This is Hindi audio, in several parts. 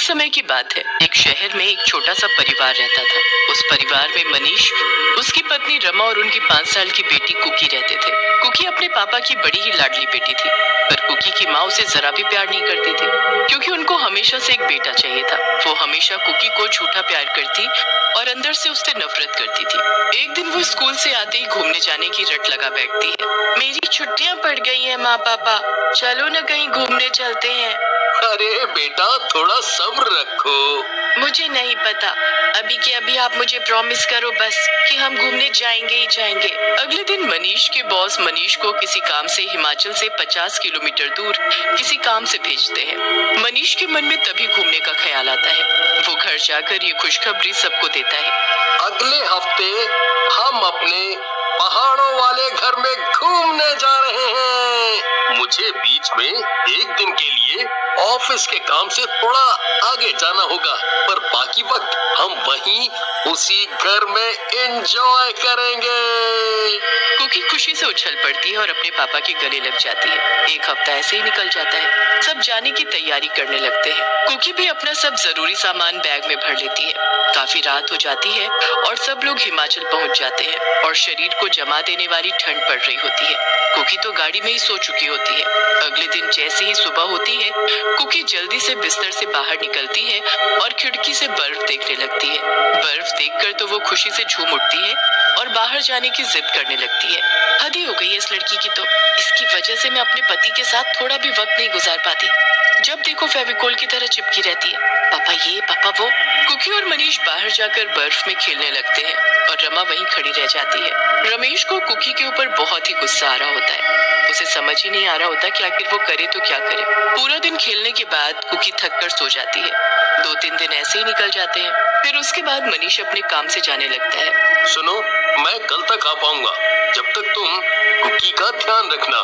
समय की बात है। एक शहर में एक छोटा सा परिवार रहता था। उस परिवार में मनीष, उसकी पत्नी रमा और उनकी 5 साल की बेटी कुकी रहते थे। कुकी अपने पापा की बड़ी ही लाडली बेटी थी, पर कुकी की माँ उसे जरा भी प्यार नहीं करती थी, क्योंकि उनको हमेशा से एक बेटा चाहिए था। वो हमेशा कुकी को झूठा प्यार करती और अंदर से उससे नफरत करती थी। एक दिन वो स्कूल से आते ही घूमने जाने की रट लगा बैठती है। मेरी छुट्टियां पड़ गई हैं माँ पापा, चलो न कहीं घूमने चलते हैं। अरे बेटा, थोड़ा सब्र रखो। मुझे नहीं पता, अभी के अभी आप मुझे प्रॉमिस करो बस कि हम घूमने जाएंगे ही जाएंगे। अगले दिन मनीष के बॉस मनीष को किसी काम से हिमाचल से 50 किलोमीटर दूर किसी काम से भेजते हैं। मनीष के मन में तभी घूमने का ख्याल आता है। वो घर जाकर ये खुशखबरी सबको देता है। अगले हफ्ते हम अपने पहाड़ों वाले घर में घूमने जा रहे हैं। मुझे बीच में एक दिन के लिए ऑफिस के काम से थोड़ा आगे जाना होगा, पर बाकी वक्त हम वहीं उसी घर में एंजॉय करेंगे। कुकी खुशी से उछल पड़ती है और अपने पापा के गले लग जाती है। एक हफ्ता ऐसे ही निकल जाता है। सब जाने की तैयारी करने लगते हैं। कुकी भी अपना सब जरूरी सामान बैग में भर लेती है। काफी रात हो जाती है और सब लोग हिमाचल पहुंच जाते हैं और शरीर को जमा देने वाली ठंड पड़ रही होती है। कुकी तो गाड़ी में ही सो चुकी होती है। अगले दिन जैसे ही सुबह होती है, कुकी जल्दी से बिस्तर से बाहर निकलती है और खिड़की से बर्फ देखने लगती है। बर्फ देखकर तो वो खुशी से झूम उठती है और बाहर जाने की जिद करने लगती है। हद ही हो गई है इस लड़की की तो, इसकी वजह से मैं अपने पति के साथ थोड़ा भी वक्त नहीं गुजार पाती। जब देखो फेविकोल की तरह चिपकी रहती है। पापा ये, पापा वो। कुकी और मनीष बाहर जाकर बर्फ में खेलने लगते हैं और रमा वहीं खड़ी रह जाती है। रमेश को कुकी के ऊपर बहुत ही गुस्सा आ रहा होता है। उसे समझ ही नहीं आ रहा होता कि आखिर वो करे तो क्या करे। पूरा दिन खेलने के बाद कुकी थक कर सो जाती है। 2-3 दिन ऐसे ही निकल जाते हैं। फिर उसके बाद मनीष अपने काम से जाने लगता है। सुनो, मैं कल तक आ पाऊंगा, जब तक तुम कुकी का ध्यान रखना।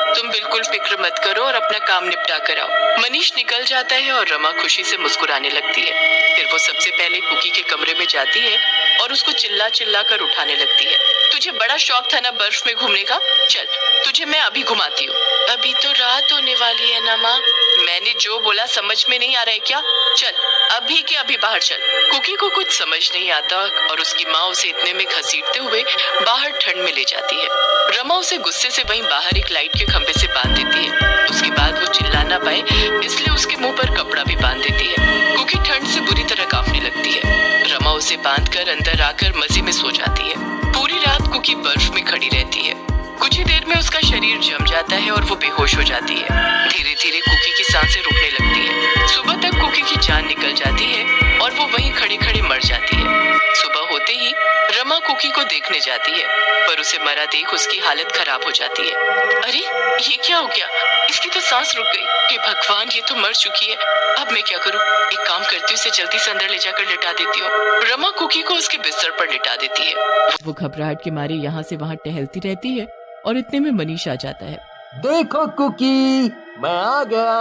तुम बिल्कुल फिक्र मत करो और अपना काम निपटा कर आओ। मनीष निकल जाता है और रमा खुशी से मुस्कुराने लगती है। फिर वो सबसे पहले कुकी के कमरे में जाती है और उसको चिल्ला चिल्ला कर उठाने लगती है। तुझे बड़ा शौक था ना बर्फ में घूमने का, चल तुझे मैं अभी घुमाती हूँ। अभी तो रात होने वाली है ना माँ। मैंने जो बोला समझ में नहीं आ रहा है क्या? चल अभी के अभी बाहर चल। कुकी को कुछ समझ नहीं आता और उसकी माँ उसे इतने में घसीटते हुए बाहर ठंड में ले जाती है। रमा उसे गुस्से से वहीं बाहर एक लाइट के खंभे से बांध देती है। उसके बाद वो चिल्ला ना पाए इसलिए उसके मुंह पर कपड़ा भी बांध देती है। कुकी ठंड से बुरी तरह कांपने लगती है। रमा उसे बांधकर अंदर आकर मजे में सो जाती है। पूरी रात कुकी बर्फ में खड़ी रहती है। कुछ ही देर में उसका शरीर जम जाता है और वो बेहोश हो जाती है। धीरे धीरे कुकी की सांसें रुकने लगती है। सुबह तक कुकी की जान निकल जाती है और वो वहीं खड़े खड़े मर जाती है। सुबह होते ही रमा कुकी को देखने जाती है, पर उसे मरा देख उसकी हालत खराब हो जाती है। अरे ये क्या हो गया? इसकी तो सांस रुक गई। हे भगवान, ये तो मर चुकी है। अब मैं क्या करूं? एक काम करती हूँ, इसे जल्दी से अंदर ले जाकर लिटा देती हूँ। रमा कुकी को उसके बिस्तर पर लिटा देती है। वो घबराहट के मारे यहाँ से वहाँ टहलती रहती है और इतने में मनीष आ जाता है। देखो कुकी, मैं आ गया।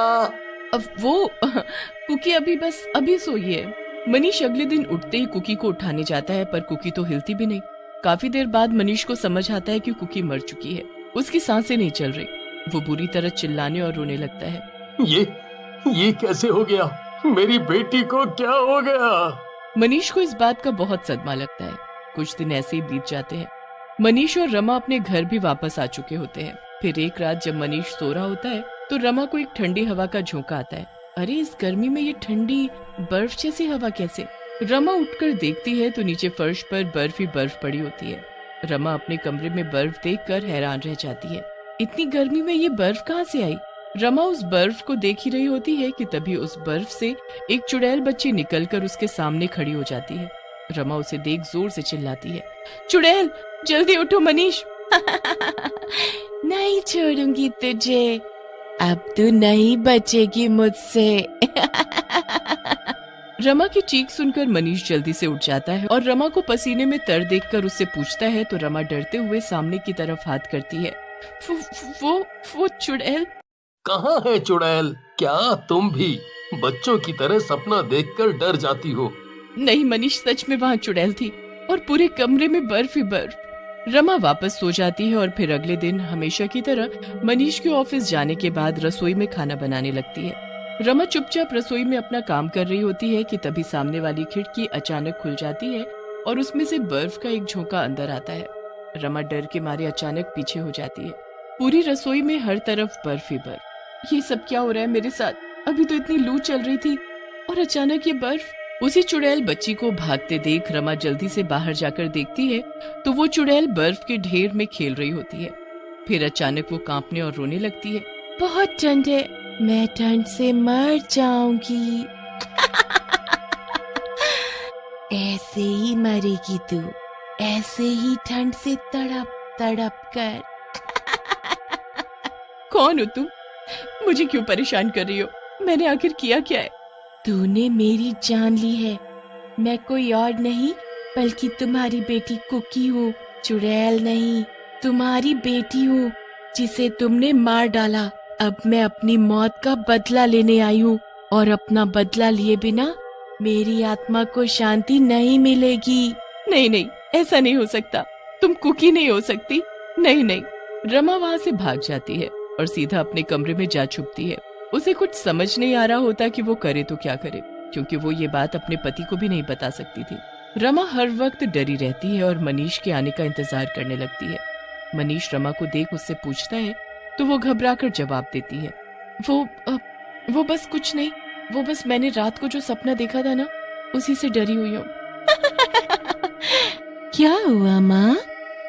अब वो कुकी अभी सोई है। मनीष अगले दिन उठते ही कुकी को उठाने जाता है, पर कुकी तो हिलती भी नहीं। काफी देर बाद मनीष को समझ आता है कि कुकी मर चुकी है। उसकी सांसें नहीं चल रही। वो बुरी तरह चिल्लाने और रोने लगता है। ये कैसे हो गया? मेरी बेटी को क्या हो गया? मनीष को इस बात का बहुत सदमा लगता है। कुछ दिन ऐसे ही बीत जाते हैं। मनीष और रमा अपने घर भी वापस आ चुके होते हैं। फिर एक रात जब मनीष सो रहा होता है तो रमा को एक ठंडी हवा का झोंका आता है। अरे इस गर्मी में ये ठंडी बर्फ जैसी हवा कैसे? रमा उठकर देखती है तो नीचे फर्श पर बर्फ ही बर्फ पड़ी होती है। रमा अपने कमरे में बर्फ देखकर हैरान रह जाती है। इतनी गर्मी में ये बर्फ कहाँ से आई? रमा उस बर्फ को देख ही रही होती है कि तभी उस बर्फ से एक चुड़ैल बच्ची निकलकर उसके सामने खड़ी हो जाती है। रमा उसे देख जोर से चिल्लाती है, चुड़ैल जल्दी उठो मनीष। नहीं छोड़ूंगी तुझे, अब तू नहीं बचेगी मुझसे। रमा की चीख सुनकर मनीष जल्दी से उठ जाता है और रमा को पसीने में तर देखकर उससे पूछता है तो रमा डरते हुए सामने की तरफ हाथ करती है। वो चुड़ैल कहाँ है? चुड़ैल, क्या तुम भी बच्चों की तरह सपना देखकर डर जाती हो? नहीं मनीष, सच में वहाँ चुड़ैल थी और पूरे कमरे में बर्फ ही बर्फ। रमा वापस सो जाती है और फिर अगले दिन हमेशा की तरह मनीष के ऑफिस जाने के बाद रसोई में खाना बनाने लगती है। रमा चुपचाप रसोई में अपना काम कर रही होती है कि तभी सामने वाली खिड़की अचानक खुल जाती है और उसमें से बर्फ का एक झोंका अंदर आता है। रमा डर के मारे अचानक पीछे हो जाती है। पूरी रसोई में हर तरफ बर्फ ही बर्फ। ये सब क्या हो रहा है मेरे साथ? अभी तो इतनी लू चल रही थी और अचानक ये बर्फ। उसी चुड़ैल बच्ची को भागते देख रमा जल्दी से बाहर जाकर देखती है तो वो चुड़ैल बर्फ के ढेर में खेल रही होती है। फिर अचानक वो कांपने और रोने लगती है। बहुत ठंड है, मैं ठंड से मर जाऊंगी। ऐसे ही मरेगी तू, ऐसे ही ठंड से तड़प तड़प कर। कौन हो तुम? मुझे क्यों परेशान कर रही हो? मैंने आखिर किया क्या है? तूने मेरी जान ली है। मैं कोई और नहीं बल्कि तुम्हारी बेटी कुकी हूँ। चुड़ैल नहीं, तुम्हारी बेटी हूँ जिसे तुमने मार डाला। अब मैं अपनी मौत का बदला लेने आई हूँ और अपना बदला लिए बिना मेरी आत्मा को शांति नहीं मिलेगी। नहीं नहीं, ऐसा नहीं हो सकता। तुम कुकी नहीं हो सकती। नहीं नहीं। रमा वहाँ से भाग जाती है और सीधा अपने कमरे में जा छुपती है। उसे कुछ समझ नहीं आ रहा होता कि वो करे तो क्या करे, क्योंकि वो ये बात अपने पति को भी नहीं बता सकती थी। रमा हर वक्त डरी रहती है और मनीष के आने का इंतजार करने लगती है। मनीष रमा को देख उससे पूछता है तो वो घबराकर जवाब देती है, वो बस कुछ नहीं, वो बस मैंने रात को जो सपना देखा था ना, उसी से डरी हुई हूँ। क्या हुआ माँ?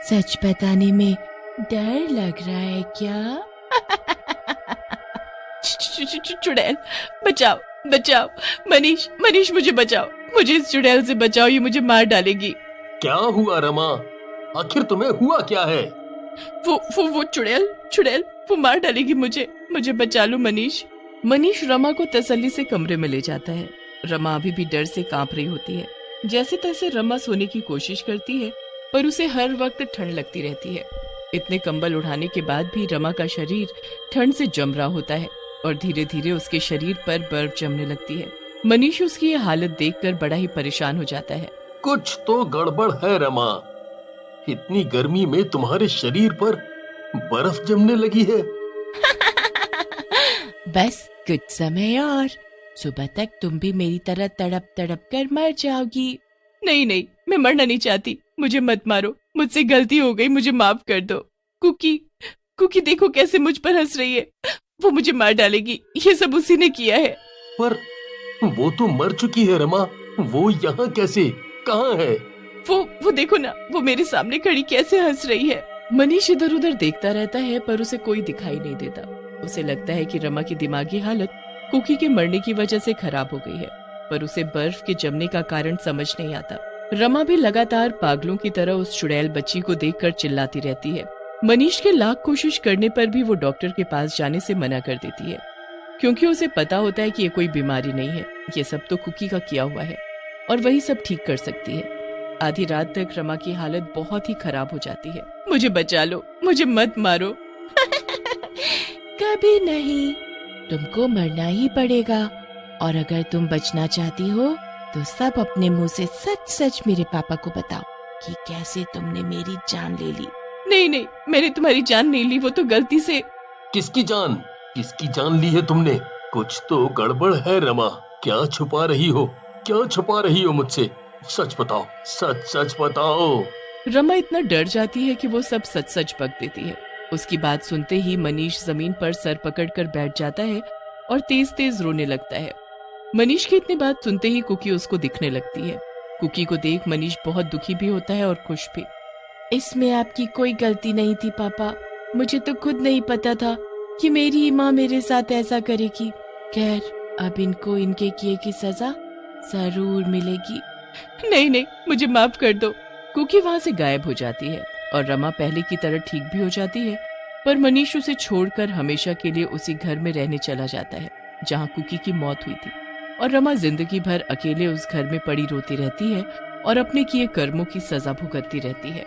सच बताने में डर लग रहा है क्या? चुड़ैल, बचाओ बचाओ। मनीष मनीष, मुझे बचाओ, मुझे इस चुड़ैल से बचाओ, ये मुझे मार डालेगी। क्या हुआ रमा? आखिर तुम्हें हुआ क्या है? वो चुड़ैल वो मार डालेगी मुझे बचा लो मनीष। मनीष रमा को तसल्ली से कमरे में ले जाता है। रमा अभी भी डर से कांप रही होती है। जैसे तैसे रमा सोने की कोशिश करती है पर उसे हर वक्त ठंड लगती रहती है। इतने कंबल उड़ाने के बाद भी रमा का शरीर ठंड से जम रहा होता है और धीरे धीरे उसके शरीर पर बर्फ जमने लगती है। मनीष उसकी ये हालत देखकर बड़ा ही परेशान हो जाता है। कुछ तो गड़बड़ है रमा। इतनी गर्मी में तुम्हारे शरीर पर बर्फ जमने लगी है। बस कुछ समय और, सुबह तक तुम भी मेरी तरह तड़प तड़प कर मर जाओगी। नहीं नहीं, मैं मरना नहीं चाहती, मुझे मत मारो, मुझसे गलती हो गई, मुझे माफ कर दो। कुकी देखो कैसे मुझ पर हंस रही है। वो मुझे मार डालेगी, ये सब उसी ने किया है। पर वो तो मर चुकी है रमा, वो यहाँ कैसे, कहाँ है? वो देखो ना, वो मेरे सामने खड़ी कैसे हंस रही है। मनीष इधर उधर देखता रहता है पर उसे कोई दिखाई नहीं देता। उसे लगता है कि रमा की दिमागी हालत कुकी के मरने की वजह से खराब हो गई है, पर उसे बर्फ के जमने का कारण समझ नहीं आता। रमा भी लगातार पागलों की तरह उस चुड़ैल बच्ची को देखकर चिल्लाती रहती है। मनीष के लाख कोशिश करने पर भी वो डॉक्टर के पास जाने से मना कर देती है, क्योंकि उसे पता होता है कि ये कोई बीमारी नहीं है, ये सब तो कुकी का किया हुआ है और वही सब ठीक कर सकती है। आधी रात तक रमा की हालत बहुत ही खराब हो जाती है। मुझे बचा लो, मुझे मत मारो। कभी नहीं, तुमको मरना ही पड़ेगा और अगर तुम बचना चाहती हो तो सब अपने मुंह से सच सच मेरे पापा को बताओ कि कैसे तुमने मेरी जान ले ली। नहीं नहीं, मैंने तुम्हारी जान नहीं ली, वो तो गलती से। किसकी जान ली है तुमने? कुछ तो गड़बड़ है रमा। क्या छुपा रही हो मुझसे? सच बताओ, सच बताओ। रमा इतना डर जाती है कि वो सब सच सच बक देती है। उसकी बात सुनते ही मनीष जमीन पर सर पकड़कर बैठ जाता है और तेज तेज रोने लगता है। मनीष की इतनी बात सुनते ही कुकी उसको दिखने लगती है। कुकी को देख मनीष बहुत दुखी भी होता है और खुश भी। इसमें आपकी कोई गलती नहीं थी पापा, मुझे तो खुद नहीं पता था कि मेरी माँ मेरे साथ ऐसा करेगी। खैर, अब इनको इनके किए की सजा जरूर मिलेगी। नहीं, मुझे माफ कर दो। कुकी वहाँ से गायब हो जाती है और रमा पहले की तरह ठीक भी हो जाती है, पर मनीष उसे छोड़कर हमेशा के लिए उसी घर में रहने चला जाता है जहाँ कुकी की मौत हुई थी। और रमा जिंदगी भर अकेले उस घर में पड़ी रोती रहती है और अपने किए कर्मों की सजा भुगतती रहती है।